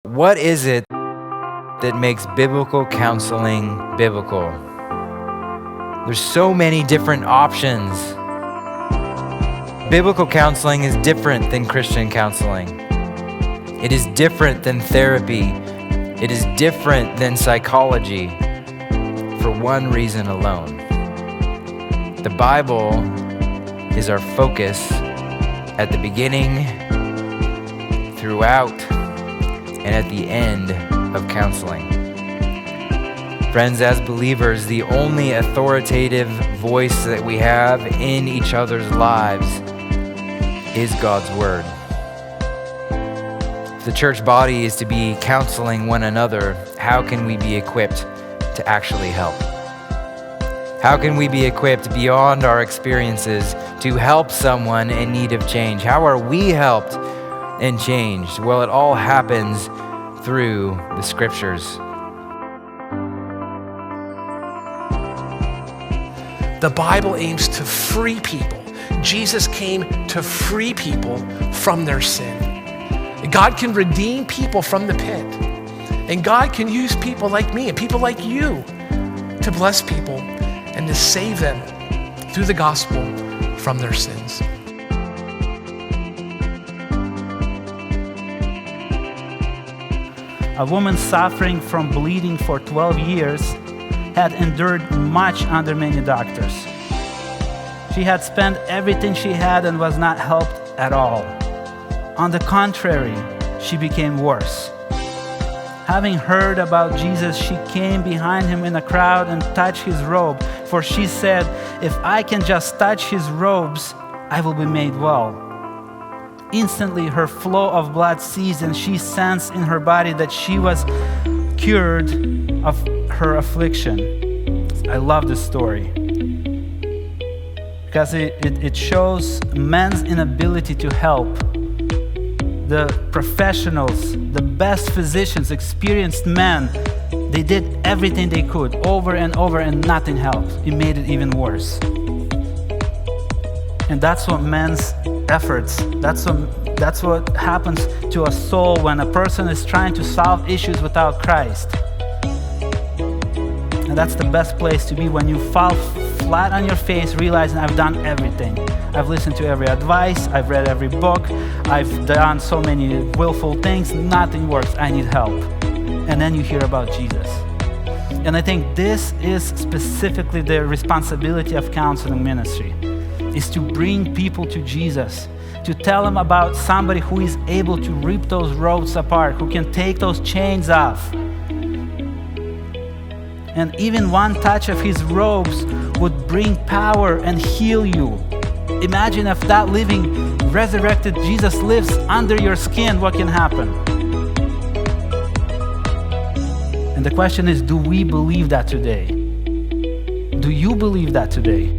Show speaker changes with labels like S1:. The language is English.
S1: What is it that makes biblical counseling biblical? There's so many different options. Biblical counseling is different than Christian counseling. It is different than therapy. It is different than psychology for one reason alone. The Bible is our focus at the beginning, throughout, and at the end of counseling. Friends, as believers, the only authoritative voice that we have in each other's lives is God's Word. If the church body is to be counseling one another, how can we be equipped to actually help? How can we be equipped beyond our experiences to help someone in need of change? How are we helped and changed? Well, it all happens through the Scriptures.
S2: The Bible aims to free people. Jesus came to free people from their sin. God can redeem people from the pit. And God can use people like me and people like you to bless people and to save them through the gospel from their sins.
S3: A woman suffering from bleeding for 12 years had endured much under many doctors. She had spent everything she had and was not helped at all. On the contrary, she became worse. Having heard about Jesus, she came behind him in a crowd and touched his robe, for she said, "If I can just touch his robes, I will be made well." Instantly, her flow of blood ceased, and she sensed in her body that she was cured of her affliction. I love this story because it shows man's inability to help. The professionals, the best physicians, experienced men, they did everything they could over and over and nothing helped. It made it even worse. And that's what man's efforts, that's what happens to a soul when a person is trying to solve issues without Christ. And that's the best place to be, when you fall flat on your face realizing I've done everything. I've listened to every advice, I've read every book, I've done so many willful things, nothing works, I need help. And then you hear about Jesus. And I think this is specifically the responsibility of counseling ministry, is to bring people to Jesus, to tell them about somebody who is able to rip those ropes apart, who can take those chains off. And even one touch of his robes would bring power and heal you. Imagine if that living, resurrected Jesus lives under your skin, what can happen? And the question is, do we believe that today? Do you believe that today?